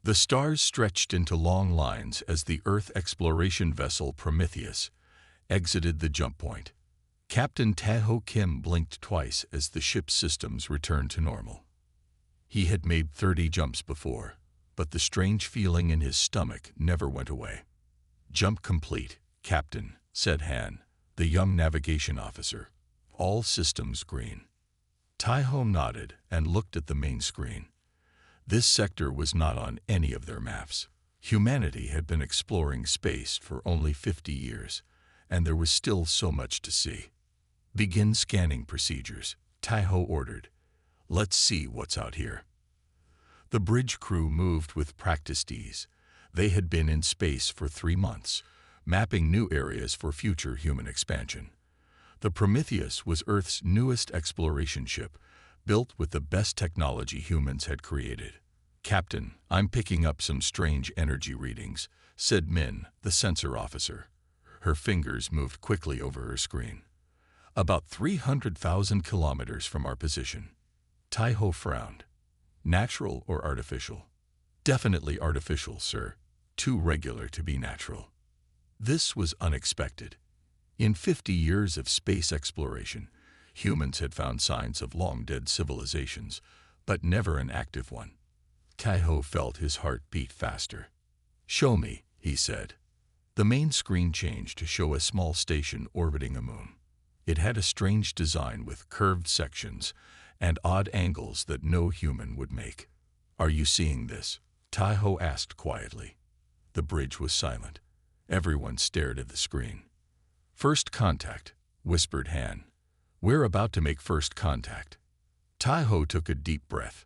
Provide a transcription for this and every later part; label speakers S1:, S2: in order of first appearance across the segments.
S1: The stars stretched into long lines as the Earth exploration vessel Prometheus exited the jump point. Captain Tae-ho Kim blinked twice as the ship's systems returned to normal. He had made 30 jumps before, but the strange feeling in his stomach never went away. "Jump complete, Captain," said Han, the young navigation officer. "All systems green." Tae-ho nodded and looked at the main screen. This sector was not on any of their maps. Humanity had been exploring space for only 50 years, and there was still so much to see. "Begin scanning procedures," Tae-ho ordered. "Let's see what's out here." The bridge crew moved with practiced ease. They had been in space for 3 months, mapping new areas for future human expansion. The Prometheus was Earth's newest exploration ship, built with the best technology humans had created. "Captain, I'm picking up some strange energy readings," said Min, the sensor officer. Her fingers moved quickly over her screen. "About 300,000 kilometers from our position." Tae-ho frowned. "Natural or artificial?" "Definitely artificial, sir. Too regular to be natural." This was unexpected. In 50 years of space exploration, humans had found signs of long-dead civilizations, but never an active one. Tae-ho felt his heart beat faster. "Show me," he said. The main screen changed to show a small station orbiting a moon. It had a strange design with curved sections and odd angles that no human would make. "Are you seeing this?" Tae-ho asked quietly. The bridge was silent. Everyone stared at the screen. "First contact," whispered Han. "We're about to make first contact." Tae-ho took a deep breath.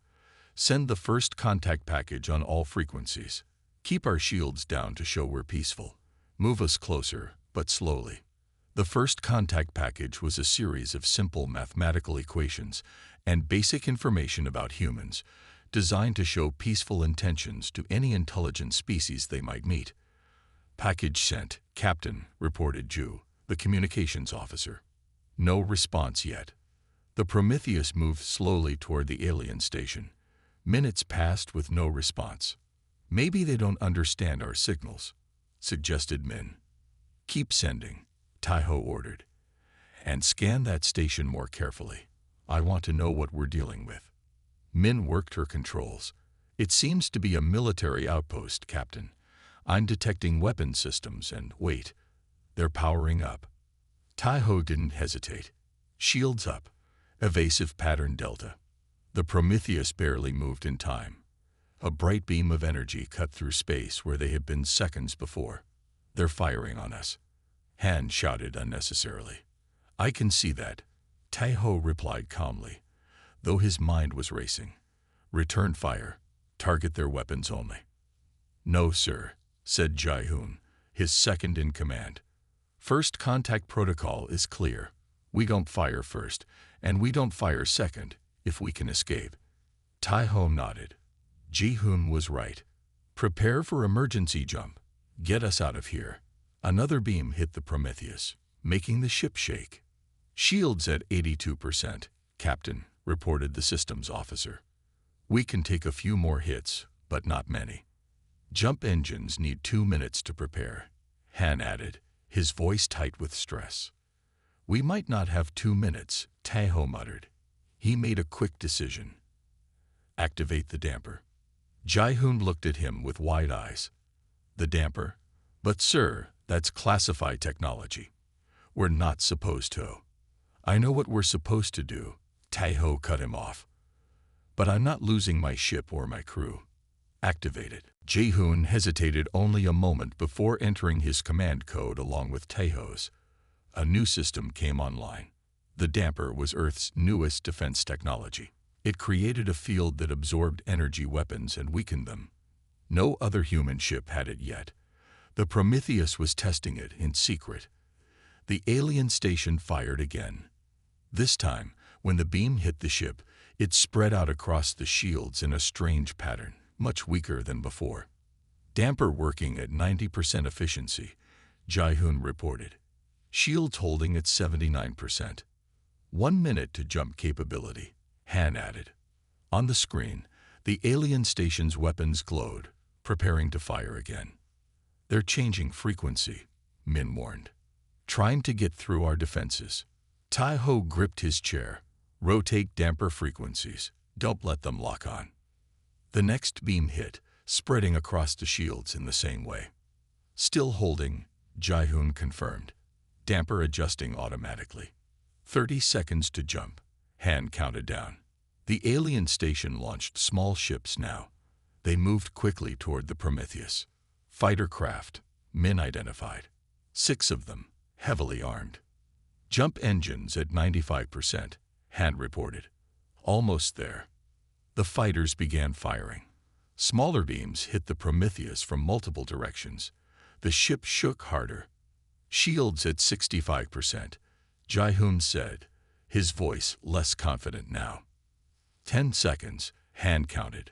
S1: "Send the first contact package on all frequencies. Keep our shields down to show we're peaceful. Move us closer, but slowly." The first contact package was a series of simple mathematical equations and basic information about humans, designed to show peaceful intentions to any intelligent species they might meet. "Package sent, Captain," reported Ju, the communications officer. No response yet. The Prometheus moved slowly toward the alien station. Minutes passed with no response. "Maybe they don't understand our signals," suggested Min. "Keep sending," Tae-ho ordered. "And scan that station more carefully. I want to know what we're dealing with." Min worked her controls. "It seems to be a military outpost, Captain. I'm detecting weapon systems and, wait, they're powering up." Tae-ho didn't hesitate. "Shields up. Evasive pattern delta." The Prometheus barely moved in time. A bright beam of energy cut through space where they had been seconds before. "They're firing on us," Han shouted unnecessarily. "I can see that," Tae-ho replied calmly, though his mind was racing. "Return fire. Target their weapons only." "No, sir," said Jae-hoon, his second in command. "First contact protocol is clear. We don't fire first, and we don't fire second, if we can escape." Tae-ho nodded. Jae-hoon was right. "Prepare for emergency jump. Get us out of here." Another beam hit the Prometheus, making the ship shake. "Shields at 82%, Captain," reported the systems officer. "We can take a few more hits, but not many." "Jump engines need 2 minutes to prepare," Han added, his voice tight with stress. "We might not have 2 minutes," Tae-ho muttered. He made a quick decision. "Activate the damper." Jae-hoon looked at him with wide eyes. "The damper? But sir, that's classified technology. We're not supposed to." "I know what we're supposed to do," Tae-ho cut him off. "But I'm not losing my ship or my crew." "Activate it." Jae-hoon hesitated only a moment before entering his command code along with Tae-ho's. A new system came online. The damper was Earth's newest defense technology. It created a field that absorbed energy weapons and weakened them. No other human ship had it yet. The Prometheus was testing it in secret. The alien station fired again. This time, when the beam hit the ship, it spread out across the shields in a strange pattern, much weaker than before. "Damper working at 90% efficiency," Jae-hoon reported. "Shields holding at 79%. 1 minute to jump capability," Han added. On the screen, the alien station's weapons glowed, preparing to fire again. They're changing frequency, Min warned. Trying to get through our defenses. Tai-ho gripped his chair. Rotate damper frequencies. Don't let them lock on. The next beam hit, spreading across the shields in the same way. Still holding, Jae-hoon confirmed. Damper adjusting automatically. 30 seconds to jump. Han counted down. The alien station launched small ships now. They moved quickly toward the Prometheus. Fighter craft, Min identified. 6 of them, heavily armed. Jump engines at 95%, Han reported. Almost there. The fighters began firing. Smaller beams hit the Prometheus from multiple directions. The ship shook harder. Shields at 65%, Jae-hoon said, his voice less confident now. 10 seconds, Han counted.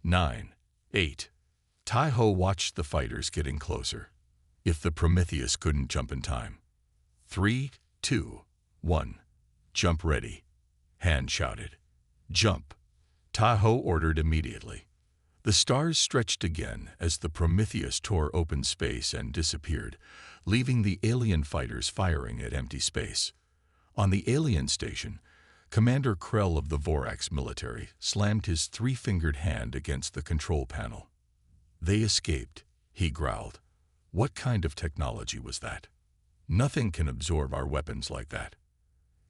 S1: 9, 8. Tai-ho watched the fighters getting closer. If the Prometheus couldn't jump in time. 3, 2, 1. Jump ready, Han shouted. Jump. Tai-ho ordered immediately. The stars stretched again as the Prometheus tore open space and disappeared, leaving the alien fighters firing at empty space. On the alien station, Commander Krell of the Vorax military slammed his 3-fingered hand against the control panel. They escaped, he growled. What kind of technology was that? Nothing can absorb our weapons like that.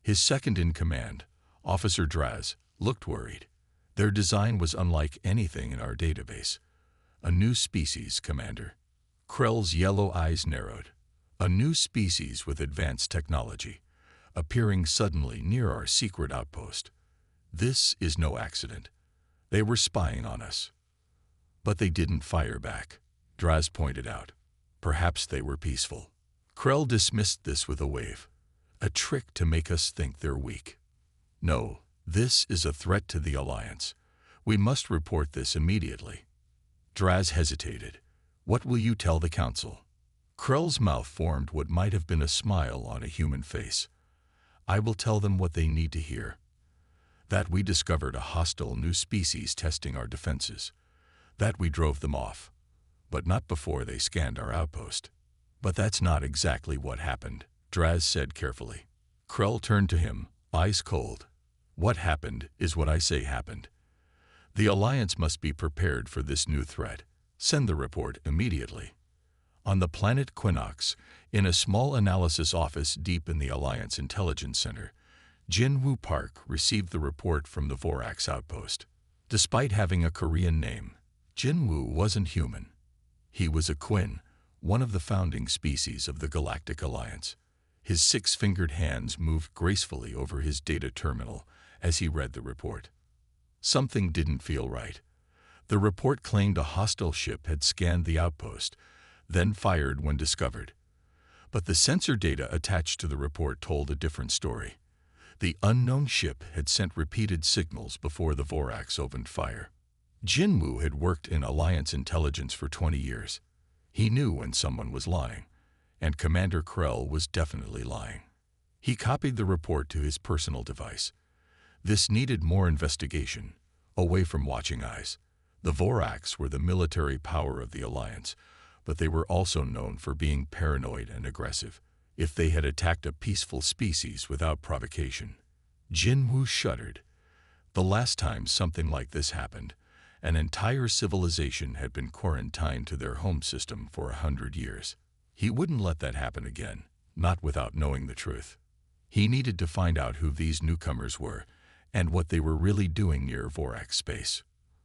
S1: His second-in-command, Officer Draz, looked worried. Their design was unlike anything in our database. A new species, Commander. Krell's yellow eyes narrowed. A new species with advanced technology, appearing suddenly near our secret outpost. This is no accident. They were spying on us. But they didn't fire back, Draz pointed out. Perhaps they were peaceful. Krell dismissed this with a wave. A trick to make us think they're weak. No, this is a threat to the Alliance. We must report this immediately. Draz hesitated. What will you tell the Council? Krell's mouth formed what might have been a smile on a human face. I will tell them what they need to hear. That we discovered a hostile new species testing our defenses. That we drove them off. But not before they scanned our outpost. But that's not exactly what happened, Draz said carefully. Krell turned to him, eyes cold. What happened is what I say happened. The Alliance must be prepared for this new threat. Send the report immediately. On the planet Quinox, in a small analysis office deep in the Alliance Intelligence Center, Jin-Woo Park received the report from the Vorax outpost. Despite having a Korean name, Jin-Woo wasn't human. He was a Quinn, one of the founding species of the Galactic Alliance. His 6-fingered hands moved gracefully over his data terminal as he read the report. Something didn't feel right. The report claimed a hostile ship had scanned the outpost, then fired when discovered. But the sensor data attached to the report told a different story. The unknown ship had sent repeated signals before the Vorax opened fire. Jin-Woo had worked in Alliance intelligence for 20 years. He knew when someone was lying, and Commander Krell was definitely lying. He copied the report to his personal device. This needed more investigation, away from watching eyes. The Vorax were the military power of the Alliance, but they were also known for being paranoid and aggressive. If they had attacked a peaceful species without provocation. Jin-Woo shuddered. The last time something like this happened, an entire civilization had been quarantined to their home system for 100 years. He wouldn't let that happen again, not without knowing the truth. He needed to find out who these newcomers were and what they were really doing near Vorax space,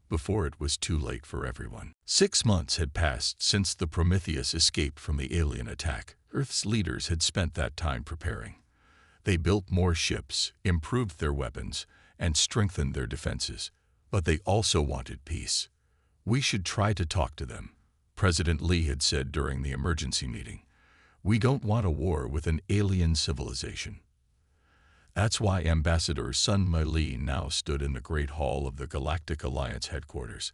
S1: before it was too late for everyone. 6 months had passed since the Prometheus escaped from the alien attack. Earth's leaders had spent that time preparing. They built more ships, improved their weapons, and strengthened their defenses. But they also wanted peace. We should try to talk to them, President Lee had said during the emergency meeting. We don't want a war with an alien civilization. That's why Ambassador Sun Mi-Lee now stood in the Great Hall of the Galactic Alliance headquarters.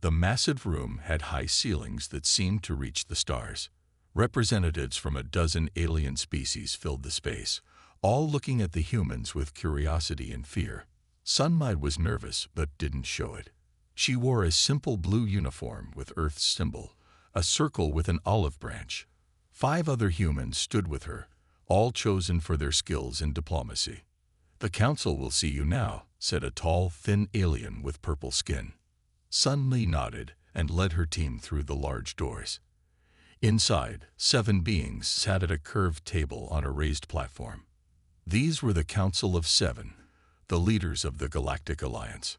S1: The massive room had high ceilings that seemed to reach the stars. Representatives from a dozen alien species filled the space, all looking at the humans with curiosity and fear. Sun Mi was nervous but didn't show it. She wore a simple blue uniform with Earth's symbol, a circle with an olive branch. 5 other humans stood with her, all chosen for their skills in diplomacy. "The council will see you now," said a tall, thin alien with purple skin. Sun Mi nodded and led her team through the large doors. Inside, 7 beings sat at a curved table on a raised platform. These were the Council of 7, the leaders of the Galactic Alliance.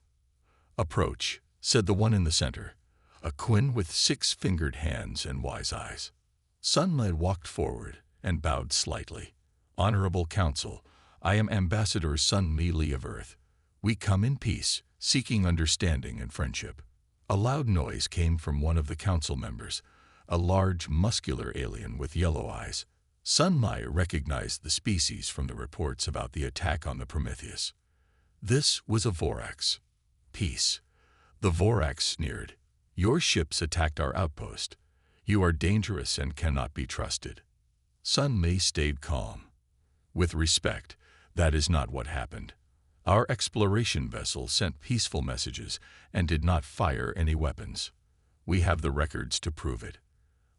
S1: "Approach," said the one in the center, a Quinn with 6-fingered hands and wise eyes. Sun Mi walked forward and bowed slightly. "Honorable Council, I am Ambassador Sun Mi Li of Earth. We come in peace, seeking understanding and friendship." A loud noise came from one of the council members, a large, muscular alien with yellow eyes. Sun Mi recognized the species from the reports about the attack on the Prometheus. This was a Vorax. "Peace." The Vorax sneered. "Your ships attacked our outpost. You are dangerous and cannot be trusted." Sun Mi stayed calm. "With respect, that is not what happened. Our exploration vessel sent peaceful messages and did not fire any weapons. We have the records to prove it."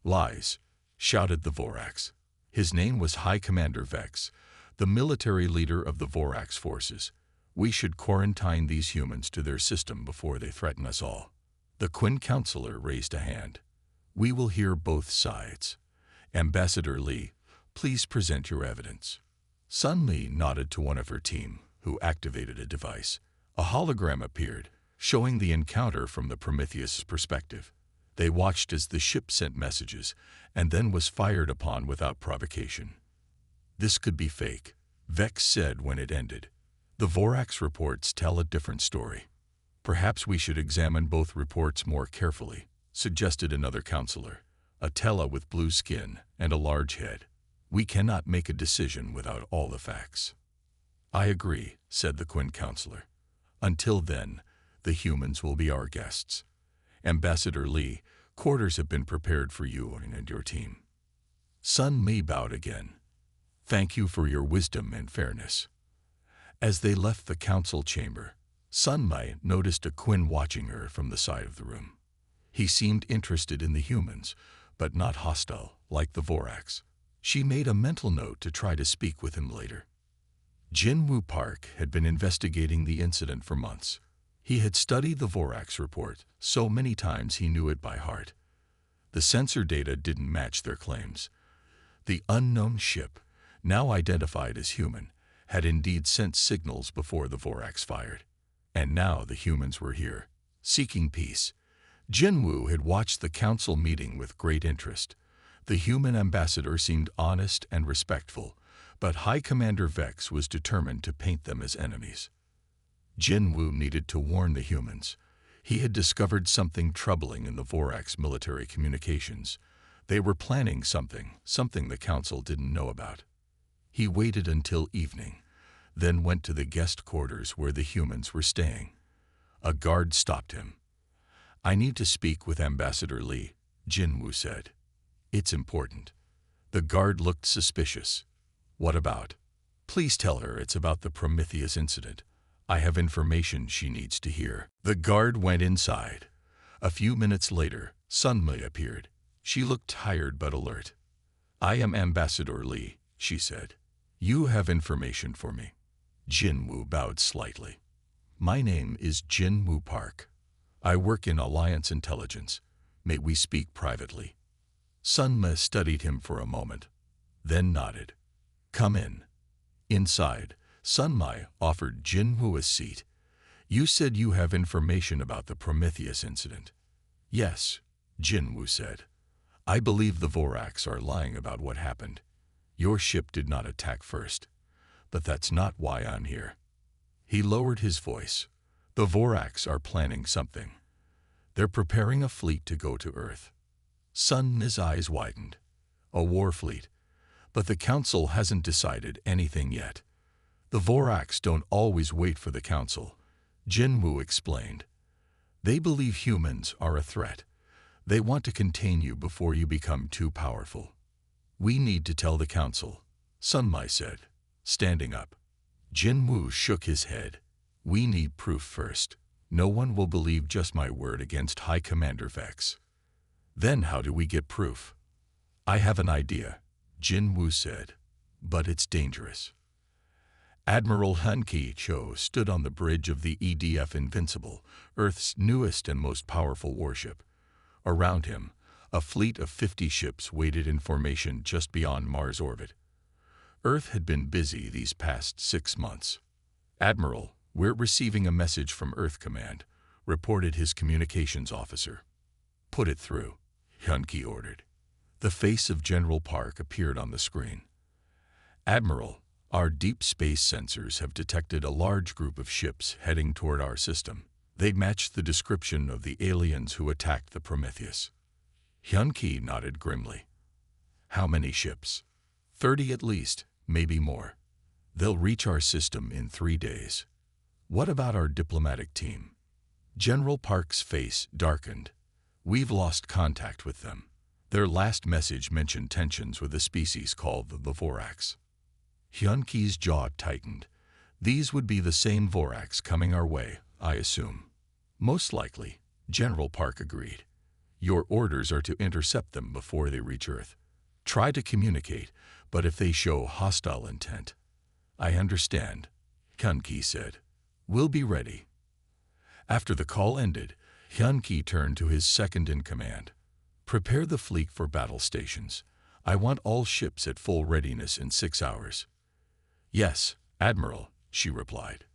S1: "Lies," shouted the Vorax. His name was High Commander Vex, the military leader of the Vorax forces. "We should quarantine these humans to their system before they threaten us all." The Quinn Counselor raised a hand. "We will hear both sides. Ambassador Li, please present your evidence." Sun Mi nodded to one of her team, who activated a device. A hologram appeared, showing the encounter from the Prometheus' perspective. They watched as the ship sent messages, and then was fired upon without provocation. "This could be fake," Vex said when it ended. "The Vorax reports tell a different story." "Perhaps we should examine both reports more carefully," suggested another counselor, a Tela with blue skin and a large head. "We cannot make a decision without all the facts." "I agree," said the Quinn Counselor. "Until then, the humans will be our guests. Ambassador Li, quarters have been prepared for you and your team." Sun Mi bowed again. "Thank you for your wisdom and fairness." As they left the council chamber, Sun Mi noticed a Quinn watching her from the side of the room. He seemed interested in the humans, but not hostile, like the Vorax. She made a mental note to try to speak with him later. Jinwoo Park had been investigating the incident for months. He had studied the Vorax report so many times he knew it by heart. The sensor data didn't match their claims. The unknown ship, now identified as human, had indeed sent signals before the Vorax fired. And now the humans were here, seeking peace. Jinwoo had watched the council meeting with great interest. The human ambassador seemed honest and respectful, but High Commander Vex was determined to paint them as enemies. Jinwoo needed to warn the humans. He had discovered something troubling in the Vorax military communications. They were planning something the council didn't know about. He waited until evening, then went to the guest quarters where the humans were staying. A guard stopped him. "I need to speak with Ambassador Li," Jinwoo said. "It's important." The guard looked suspicious. "What about?" "Please tell her it's about the Prometheus incident. I have information she needs to hear." The guard went inside. A few minutes later, Sun Mi appeared. She looked tired but alert. "I am Ambassador Li," she said. "You have information for me." Jinwoo bowed slightly. "My name is Jinwoo Park. I work in Alliance Intelligence. May we speak privately?" Sun Mi studied him for a moment, then nodded. "Come in." Inside, Sun Mi offered Jinwoo a seat. "You said you have information about the Prometheus incident." "Yes," Jinwoo said. "I believe the Vorax are lying about what happened. Your ship did not attack first. But that's not why I'm here." He lowered his voice. "The Vorax are planning something. They're preparing a fleet to go to Earth." Sun Mi's eyes widened. "A war fleet. But the Council hasn't decided anything yet." "The Vorax don't always wait for the Council," Jinwoo explained. "They believe humans are a threat. They want to contain you before you become too powerful." "We need to tell the Council," Sun Mi said, standing up. Jinwoo shook his head. "We need proof first. No one will believe just my word against High Commander Vex. Then how do we get proof? I have an idea, Jin Woo said, but it's dangerous. Admiral Hun Ki-cho stood on the bridge of the EDF Invincible, Earth's newest and most powerful warship. Around him, a fleet of 50 ships waited in formation just beyond Mars' orbit. Earth had been busy these past 6 months. Admiral, we're receiving a message from Earth Command, reported his communications officer. Put it through, Hun Ki ordered. The face of General Park appeared on the screen. Admiral, our deep space sensors have detected a large group of ships heading toward our system. They match the description of the aliens who attacked the Prometheus. Hun Ki nodded grimly. How many ships? 30 at least, maybe more. They'll reach our system in 3 days. What about our diplomatic team? General Park's face darkened. We've lost contact with them. Their last message mentioned tensions with a species called the Voraks. Hun Ki's jaw tightened. These would be the same Voraks coming our way, I assume. Most likely, General Park agreed. Your orders are to intercept them before they reach Earth. Try to communicate, but if they show hostile intent. I understand, Hun Ki said. We'll be ready. After the call ended, Hun Ki turned to his second-in-command. Prepare the fleet for battle stations. I want all ships at full readiness in 6 hours. Yes, Admiral, she replied.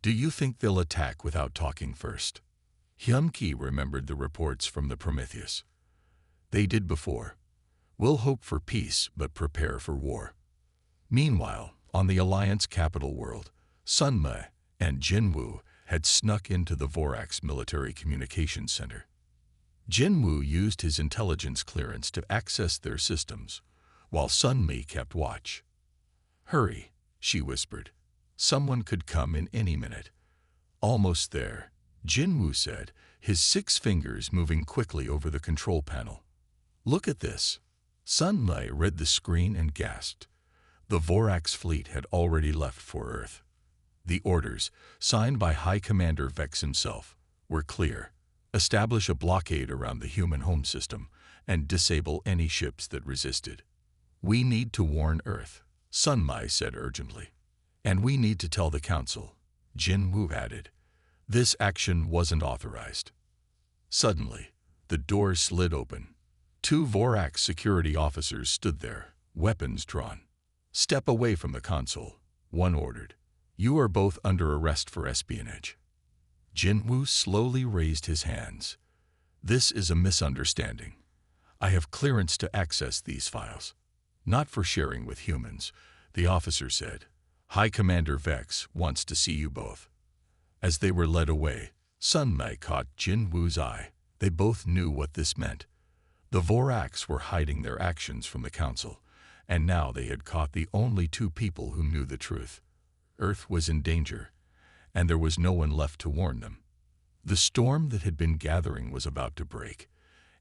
S1: Do you think they'll attack without talking first? Hun Ki remembered the reports from the Prometheus. They did before. We'll hope for peace, but prepare for war. Meanwhile, on the Alliance capital world, Sun Me and Jin Woo had snuck into the Voraks military communications center. Jin Woo used his intelligence clearance to access their systems, while Sun Me kept watch. Hurry, she whispered. Someone could come in any minute. Almost there, Jin Woo said, his 6 fingers moving quickly over the control panel. Look at this. Sun Me read the screen and gasped. The Voraks fleet had already left for Earth. The orders, signed by High Commander Vex himself, were clear. Establish a blockade around the human home system and disable any ships that resisted. We need to warn Earth, Sun Me said urgently. And we need to tell the Council, Jin Woo added. This action wasn't authorized. Suddenly, the door slid open. 2 Voraks security officers stood there, weapons drawn. Step away from the console, one ordered. You are both under arrest for espionage. Jin Woo slowly raised his hands. This is a misunderstanding. I have clearance to access these files. Not for sharing with humans, the officer said. High Commander Vex wants to see you both. As they were led away, Sun Me caught Jin Woo's eye. They both knew what this meant. The Voraks were hiding their actions from the Council, and now they had caught the only 2 people who knew the truth. Earth was in danger, and there was no one left to warn them. The storm that had been gathering was about to break,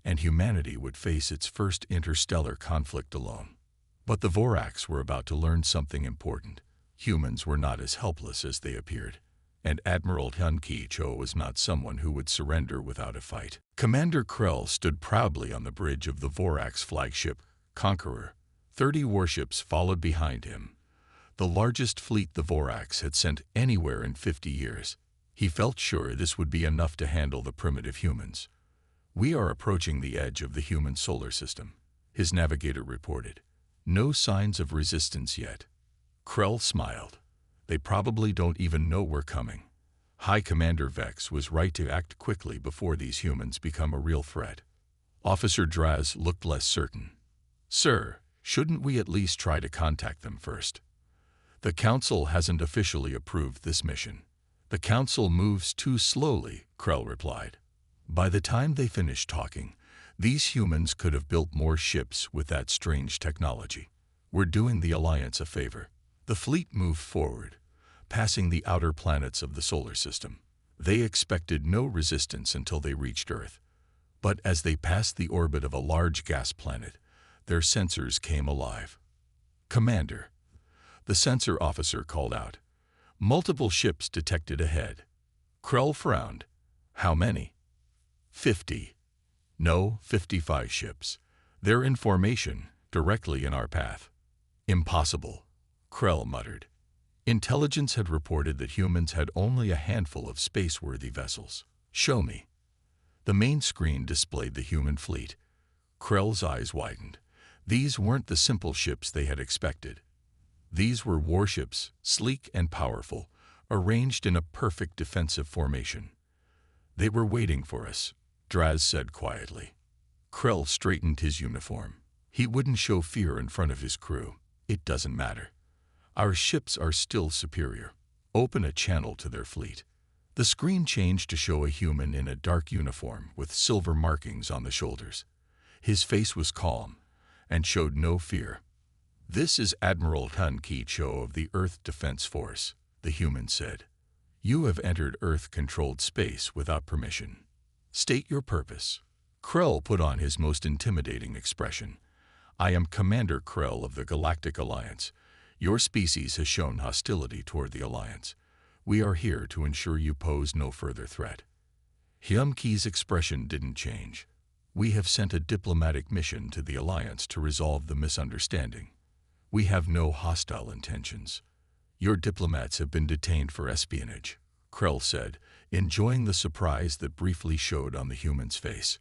S1: and humanity would face its first interstellar conflict alone. But the Voraks were about to learn something important. Humans were not as helpless as they appeared, and Admiral Hun Ki-cho was not someone who would surrender without a fight. Commander Krell stood proudly on the bridge of the Voraks flagship, Conqueror. 30 warships followed behind him. The largest fleet the Voraks had sent anywhere in 50 years. He felt sure this would be enough to handle the primitive humans. We are approaching the edge of the human solar system, his navigator reported. No signs of resistance yet. Krell smiled. They probably don't even know we're coming. High Commander Vex was right to act quickly before these humans become a real threat. Officer Draz looked less certain. Sir, shouldn't we at least try to contact them first? The Council hasn't officially approved this mission. The Council moves too slowly, Krell replied. By the time they finished talking, these humans could have built more ships with that strange technology. We're doing the Alliance a favor. The fleet moved forward, passing the outer planets of the solar system. They expected no resistance until they reached Earth. But as they passed the orbit of a large gas planet, their sensors came alive. Commander, the sensor officer called out. Multiple ships detected ahead. Krell frowned. How many? 50. No, 55 ships. They're in formation, directly in our path. Impossible, Krell muttered. Intelligence had reported that humans had only a handful of space-worthy vessels. Show me. The main screen displayed the human fleet. Krell's eyes widened. These weren't the simple ships they had expected. These were warships, sleek and powerful, arranged in a perfect defensive formation. They were waiting for us, Draz said quietly. Krell straightened his uniform. He wouldn't show fear in front of his crew. It doesn't matter. Our ships are still superior. Open a channel to their fleet. The screen changed to show a human in a dark uniform with silver markings on the shoulders. His face was calm and showed no fear. This is Admiral Hun Ki-cho of the Earth Defense Force, the human said. You have entered Earth-controlled space without permission. State your purpose. Krell put on his most intimidating expression. I am Commander Krell of the Galactic Alliance. Your species has shown hostility toward the Alliance. We are here to ensure you pose no further threat. Hyum-Ki's expression didn't change. We have sent a diplomatic mission to the Alliance to resolve the misunderstanding. We have no hostile intentions. Your diplomats have been detained for espionage, Krell said, enjoying the surprise that briefly showed on the human's face.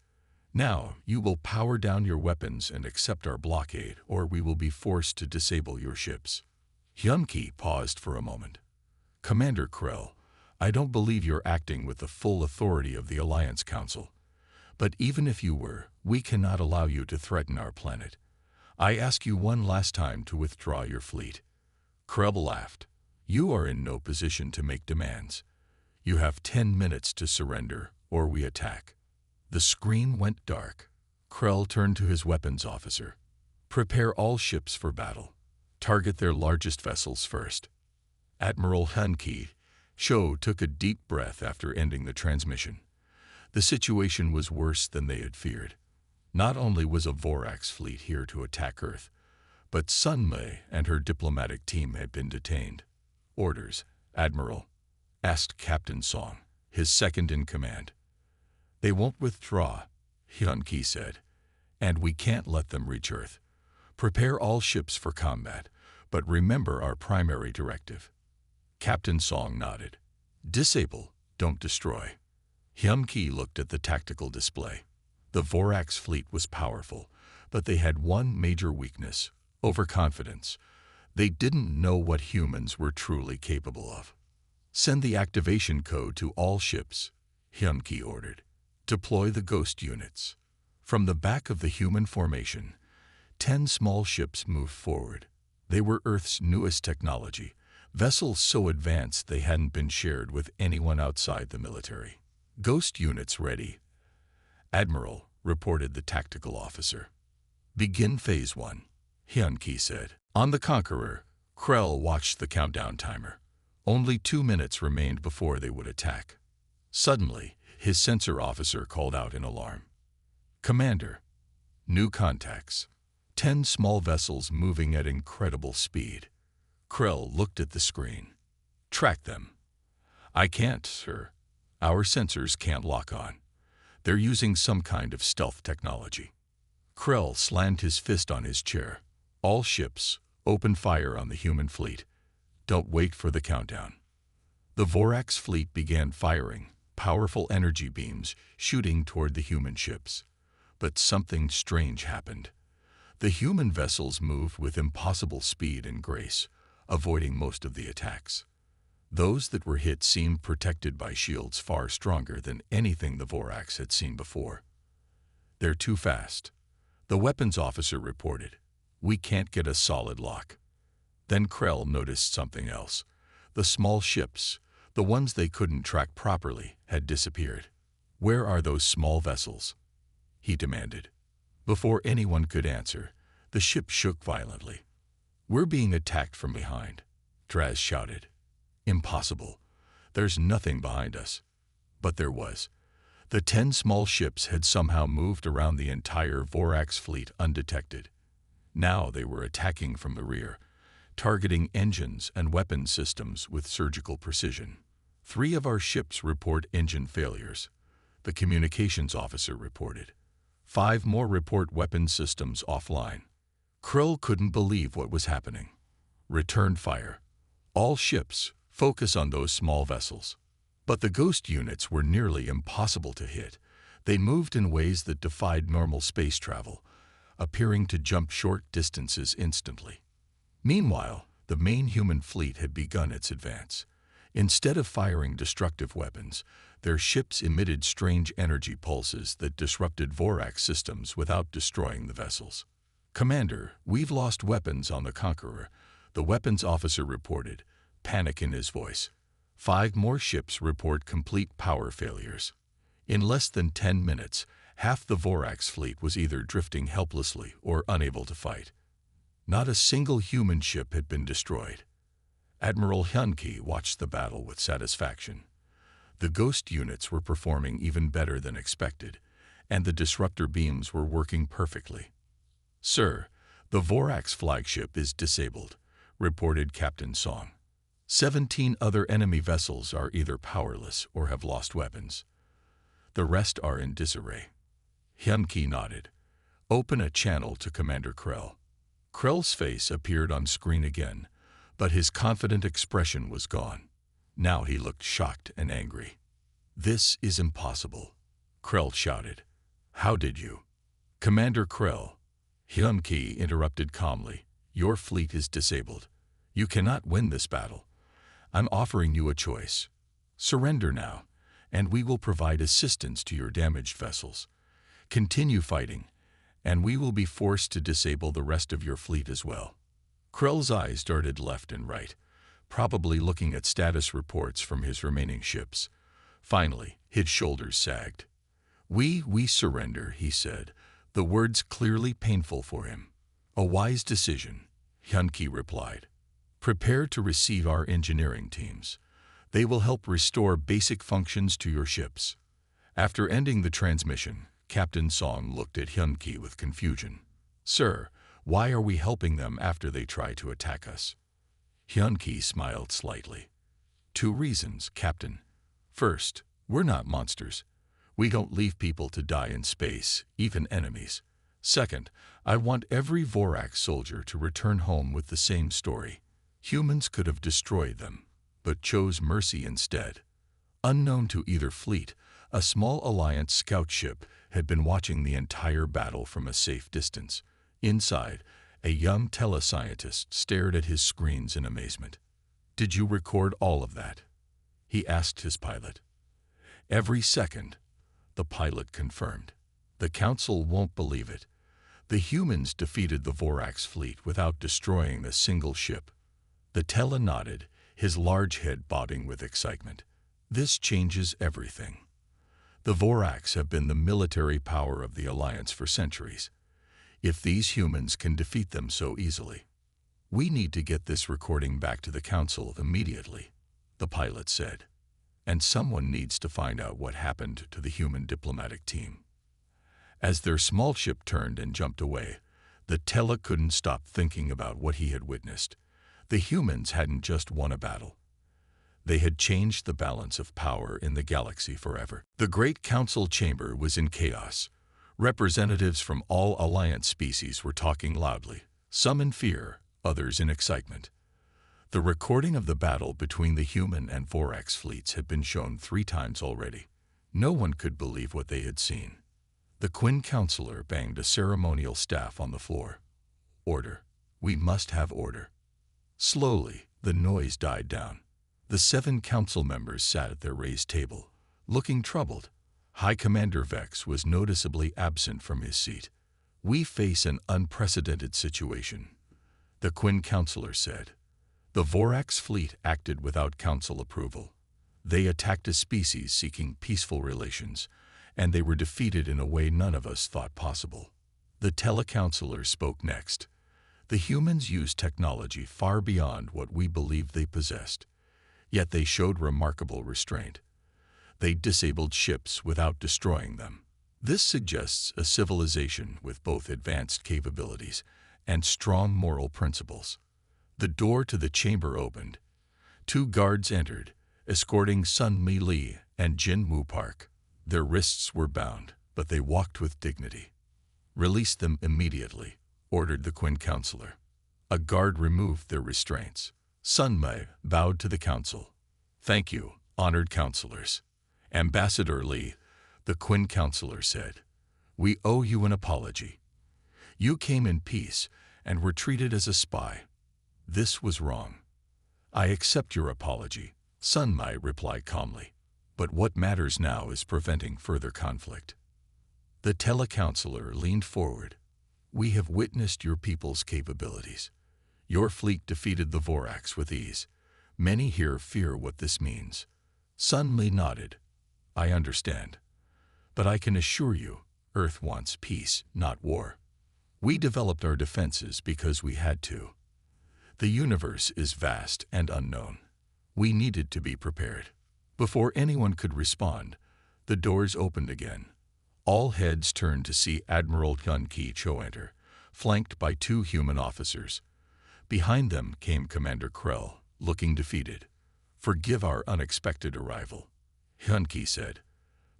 S1: Now, you will power down your weapons and accept our blockade, or we will be forced to disable your ships. Hyum-Ki paused for a moment. Commander Krell, I don't believe you're acting with the full authority of the Alliance Council. But even if you were, we cannot allow you to threaten our planet. I ask you one last time to withdraw your fleet. Krell laughed. You are in no position to make demands. You have 10 minutes to surrender, or we attack. The screen went dark. Krell turned to his weapons officer. Prepare all ships for battle. Target their largest vessels first. Admiral Hun Ki-cho took a deep breath after ending the transmission. The situation was worse than they had feared. Not only was a Vorax fleet here to attack Earth, but Sun Mei and her diplomatic team had been detained. Orders, Admiral, asked Captain Song, his second-in-command. They won't withdraw, Hyun-Ki said, and we can't let them reach Earth. Prepare all ships for combat, but remember our primary directive. Captain Song nodded. Disable, don't destroy. Hyun-Ki looked at the tactical display. The Vorax fleet was powerful, but they had one major weakness: overconfidence. They didn't know what humans were truly capable of. Send the activation code to all ships, Hyun-Ki ordered. Deploy the ghost units. From the back of the human formation, 10 small ships moved forward. They were Earth's newest technology, vessels so advanced they hadn't been shared with anyone outside the military. Ghost units ready. Admiral, reported the tactical officer. Begin Phase 1, Hyun-Ki said. On the Conqueror, Krell watched the countdown timer. Only 2 minutes remained before they would attack. Suddenly, his sensor officer called out in alarm. Commander, new contacts. 10 small vessels moving at incredible speed. Krell looked at the screen. Track them. I can't, sir. Our sensors can't lock on. They're using some kind of stealth technology. Krell slammed his fist on his chair. All ships, open fire on the human fleet. Don't wait for the countdown. The Vorax fleet began firing, powerful energy beams shooting toward the human ships. But something strange happened. The human vessels moved with impossible speed and grace, avoiding most of the attacks. Those that were hit seemed protected by shields far stronger than anything the Vorax had seen before. They're too fast, the weapons officer reported. We can't get a solid lock. Then Krell noticed something else. The small ships, the ones they couldn't track properly, had disappeared. Where are those small vessels? He demanded. Before anyone could answer, the ship shook violently. We're being attacked from behind, Draz shouted. Impossible. There's nothing behind us. But there was. The 10 small ships had somehow moved around the entire Vorax fleet undetected. Now they were attacking from the rear, targeting engines and weapon systems with surgical precision. 3 of our ships report engine failures, the communications officer reported. 5 more report weapon systems offline. Krill couldn't believe what was happening. Return fire. All ships, focus on those small vessels. But the ghost units were nearly impossible to hit. They moved in ways that defied normal space travel, appearing to jump short distances instantly. Meanwhile, the main human fleet had begun its advance. Instead of firing destructive weapons, their ships emitted strange energy pulses that disrupted Vorax systems without destroying the vessels. "Commander, we've lost weapons on the Conqueror," the weapons officer reported, panic in his voice. 5 more ships report complete power failures. In less than 10 minutes, half the Vorax fleet was either drifting helplessly or unable to fight. Not a single human ship had been destroyed. Admiral Hyunki watched the battle with satisfaction. The ghost units were performing even better than expected, and the disruptor beams were working perfectly. "Sir, the Vorax flagship is disabled," reported Captain Song. 17 other enemy vessels are either powerless or have lost weapons. The rest are in disarray. Hyunki nodded. "Open a channel to Commander Krell." Krell's face appeared on screen again, but his confident expression was gone. Now he looked shocked and angry. "This is impossible," Krell shouted. "How did you?" "Commander Krell," Hyunki interrupted calmly, "your fleet is disabled. You cannot win this battle. I'm offering you a choice. Surrender now, and we will provide assistance to your damaged vessels. Continue fighting, and we will be forced to disable the rest of your fleet as well." Krell's eyes darted left and right, probably looking at status reports from his remaining ships. Finally, his shoulders sagged. We surrender," he said, the words clearly painful for him. "A wise decision," Hyunki replied. "Prepare to receive our engineering teams. They will help restore basic functions to your ships." After ending the transmission, Captain Song looked at Hyunki with confusion. "Sir, why are we helping them after they try to attack us?" Hyunki smiled slightly. "2 reasons, Captain. First, we're not monsters. We don't leave people to die in space, even enemies. Second, I want every Vorax soldier to return home with the same story. Humans could have destroyed them, but chose mercy instead." Unknown to either fleet, a small Alliance scout ship had been watching the entire battle from a safe distance. Inside, a young telescientist stared at his screens in amazement. "Did you record all of that?" he asked his pilot. "Every second," the pilot confirmed. "The Council won't believe it. The humans defeated the Vorax fleet without destroying a single ship." The Tele nodded, his large head bobbing with excitement. "This changes everything. The Vorax have been the military power of the Alliance for centuries. If these humans can defeat them so easily, we need to get this recording back to the Council immediately," the pilot said. "And someone needs to find out what happened to the human diplomatic team." As their small ship turned and jumped away, the Tele couldn't stop thinking about what he had witnessed. The humans hadn't just won a battle. They had changed the balance of power in the galaxy forever. The Great Council chamber was in chaos. Representatives from all Alliance species were talking loudly, some in fear, others in excitement. The recording of the battle between the human and Vorax fleets had been shown 3 times already. No one could believe what they had seen. The Queen Counselor banged a ceremonial staff on the floor. "Order. We must have order." Slowly, the noise died down. The 7 council members sat at their raised table, looking troubled. High Commander Vex was noticeably absent from his seat. "We face an unprecedented situation," the Queen Counselor said. "The Vorax fleet acted without council approval. They attacked a species seeking peaceful relations, and they were defeated in a way none of us thought possible." The Telecounselor spoke next. "The humans used technology far beyond what we believed they possessed. Yet they showed remarkable restraint. They disabled ships without destroying them. This suggests a civilization with both advanced capabilities and strong moral principles." The door to the chamber opened. 2 guards entered, escorting Sun Mi Li and Jin Wu Park. Their wrists were bound, but they walked with dignity. "Release them immediately," ordered the Qin counselor. A guard removed their restraints. Sun Mi bowed to the council. "Thank you, honored counselors." "Ambassador Li," the Qin counselor said, "we owe you an apology. You came in peace and were treated as a spy. This was wrong." "I accept your apology," Sun Mi replied calmly. "But what matters now is preventing further conflict." The telecounselor leaned forward. "We have witnessed your people's capabilities. Your fleet defeated the Voraks with ease. Many here fear what this means." Sun Mi nodded. "I understand. But I can assure you, Earth wants peace, not war. We developed our defenses because we had to. The universe is vast and unknown. We needed to be prepared." Before anyone could respond, the doors opened again. All heads turned to see Admiral Hyun-Ki Cho enter, flanked by 2 human officers. Behind them came Commander Krell, looking defeated. "Forgive our unexpected arrival," Hyun-Ki said,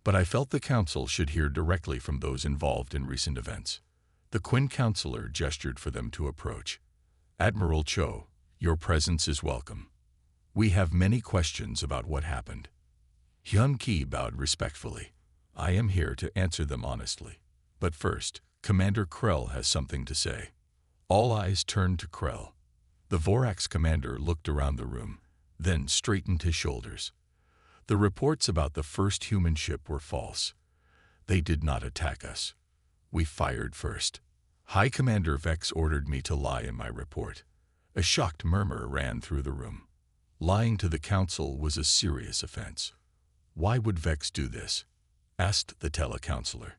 S1: "but I felt the Council should hear directly from those involved in recent events." The Qin counselor gestured for them to approach. "Admiral Cho, your presence is welcome. We have many questions about what happened." Hyun-Ki bowed respectfully. "I am here to answer them honestly. But first, Commander Krell has something to say." All eyes turned to Krell. The Voraks commander looked around the room, then straightened his shoulders. "The reports about the first human ship were false. They did not attack us. We fired first. High Commander Vex ordered me to lie in my report." A shocked murmur ran through the room. Lying to the Council was a serious offense. "Why would Vex do this?" asked the telecounselor.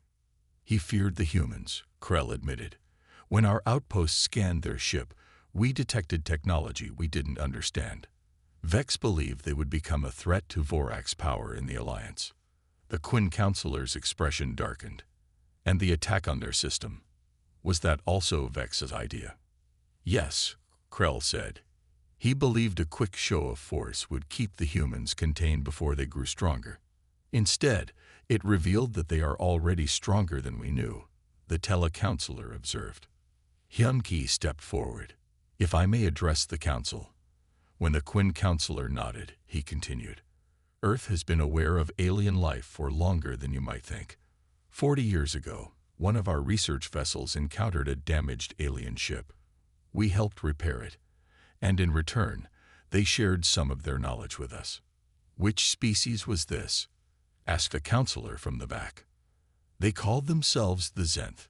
S1: "He feared the humans," Krell admitted. "When our outposts scanned their ship, we detected technology we didn't understand. Vex believed they would become a threat to Vorak's power in the Alliance." The Qin counselor's expression darkened. "And the attack on their system, was that also Vex's idea?" "Yes," Krell said. "He believed a quick show of force would keep the humans contained before they grew stronger. Instead, it revealed that they are already stronger than we knew," the telecounselor observed. Hyun-Ki stepped forward. "If I may address the Council." When the Qin counselor nodded, he continued. "Earth has been aware of alien life for longer than you might think. 40 years ago, one of our research vessels encountered a damaged alien ship. We helped repair it, and in return, they shared some of their knowledge with us." "Which species was this?" asked a counselor from the back. "They called themselves the Zenth,"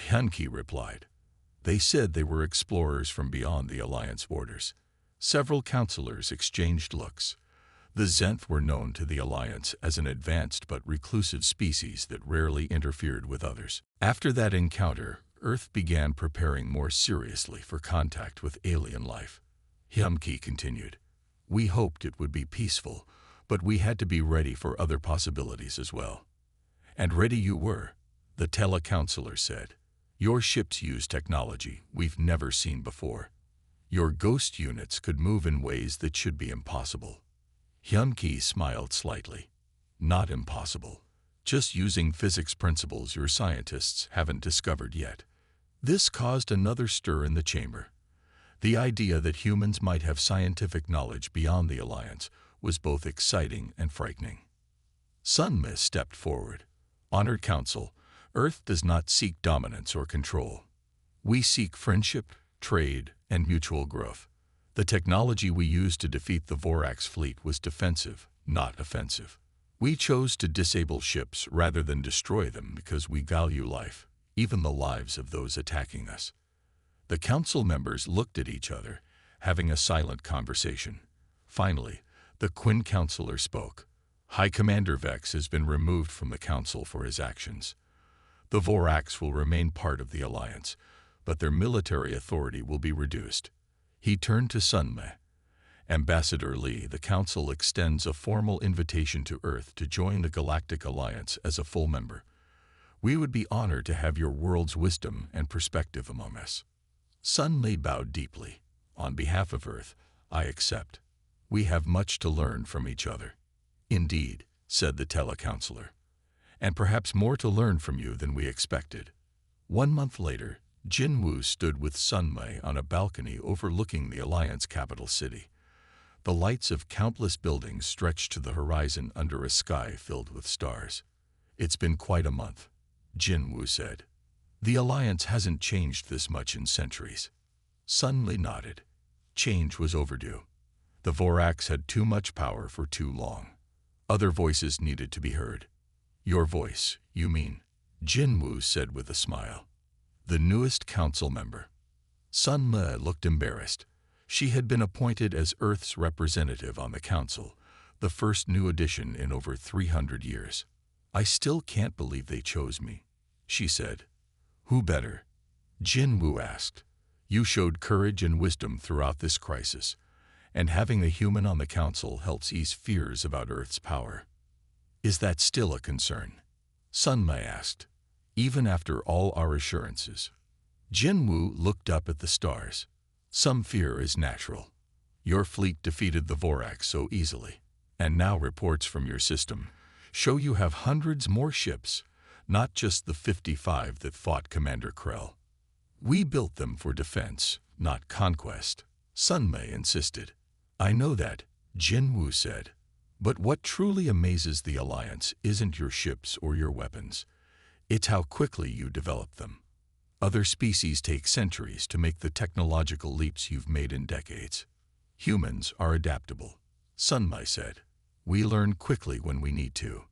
S1: Hyun-Ki replied. "They said they were explorers from beyond the Alliance borders." Several counselors exchanged looks. The Zenth were known to the Alliance as an advanced but reclusive species that rarely interfered with others. After that encounter, Earth began preparing more seriously for contact with alien life. Hyun-Ki continued. "We hoped it would be peaceful, but we had to be ready for other possibilities as well." "And ready you were," the telecounselor said. "Your ships use technology we've never seen before. Your ghost units could move in ways that should be impossible." Hyun-Ki smiled slightly. "Not impossible. Just using physics principles your scientists haven't discovered yet." This caused another stir in the chamber. The idea that humans might have scientific knowledge beyond the Alliance was both exciting and frightening. Sun Mi stepped forward. "Honored Council, Earth does not seek dominance or control. We seek friendship, trade, and mutual growth. The technology we used to defeat the Vorak's fleet was defensive, not offensive. We chose to disable ships rather than destroy them because we value life, even the lives of those attacking us." The council members looked at each other, having a silent conversation. Finally, the Qin counselor spoke. "High Commander Vex has been removed from the council for his actions. The Voraks will remain part of the Alliance, but their military authority will be reduced." He turned to Sun Mi. "Ambassador Li, the Council extends a formal invitation to Earth to join the Galactic Alliance as a full member. We would be honored to have your world's wisdom and perspective among us." Sun Mi bowed deeply. "On behalf of Earth, I accept. We have much to learn from each other. Indeed, said the telecounselor, and perhaps more to learn from you than we expected. 1 month later, Jinwu stood with Sunmei on a balcony overlooking the Alliance capital city. The lights of countless buildings stretched to the horizon under a sky filled with stars. It's been quite a month, Jinwu said. The Alliance hasn't changed this much in centuries. Sunmei nodded. Change was overdue. The Orcs had too much power for too long. Other voices needed to be heard. Your voice, you mean? Jinwu said with a smile. The newest council member. Sunmei looked embarrassed. She had been appointed as Earth's representative on the council, the first new addition in over 300 years. I still can't believe they chose me, she said. Who better? Jinwu asked. You showed courage and wisdom throughout this crisis, and having a human on the council helps ease fears about Earth's power. Is that still a concern? Sunmei asked. Even after all our assurances. Jinwu looked up at the stars. Some fear is natural. Your fleet defeated the Orcs so easily, and now reports from your system show you have hundreds more ships, not just the 55 that fought Commander Krell. We built them for defense, not conquest, Sunmei insisted. I know that, Jinwu said. But what truly amazes the Alliance isn't your ships or your weapons. It's how quickly you develop them. Other species take centuries to make the technological leaps you've made in decades. Humans are adaptable, Sunmei said. We learn quickly when we need to.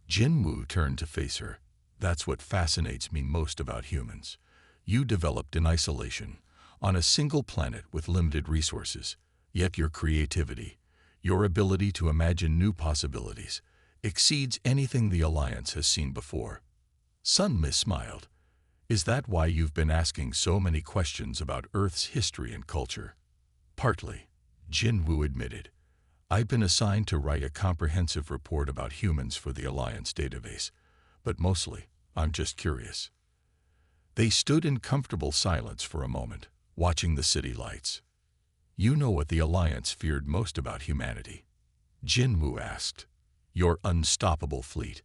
S1: Jinwu turned to face her. That's what fascinates me most about humans. You developed in isolation, on a single planet with limited resources, yet your creativity, your ability to imagine new possibilities, exceeds anything the Alliance has seen before. Sunmei smiled. Is that why you've been asking so many questions about Earth's history and culture? Partly, Jinwu admitted. I've been assigned to write a comprehensive report about humans for the Alliance database, but mostly, I'm just curious. They stood in comfortable silence for a moment, watching the city lights. You know what the Alliance feared most about humanity? Jinwu asked. Your unstoppable fleet.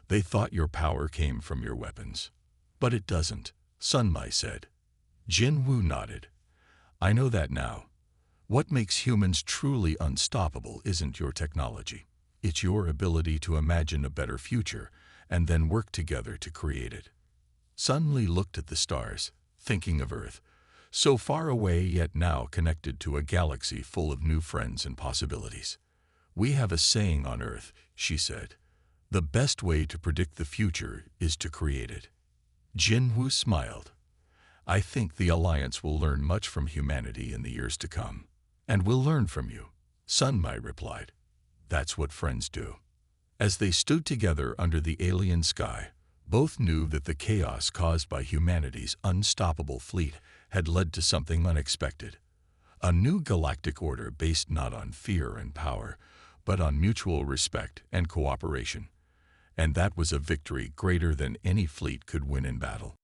S1: They thought your power came from your weapons. But it doesn't, Sunmei said. Jinwu nodded. I know that now. What makes humans truly unstoppable isn't your technology. It's your ability to imagine a better future and then work together to create it. Sunmei looked at the stars, thinking of Earth, so far away yet now connected to a galaxy full of new friends and possibilities. We have a saying on Earth, she said. The best way to predict the future is to create it. Jinwu smiled. I think the Alliance will learn much from humanity in the years to come. And we'll learn from you, Sunmei replied. That's what friends do. As they stood together under the alien sky, both knew that the chaos caused by humanity's unstoppable fleet had led to something unexpected. A new galactic order based not on fear and power, but on mutual respect and cooperation. And that was a victory greater than any fleet could win in battle.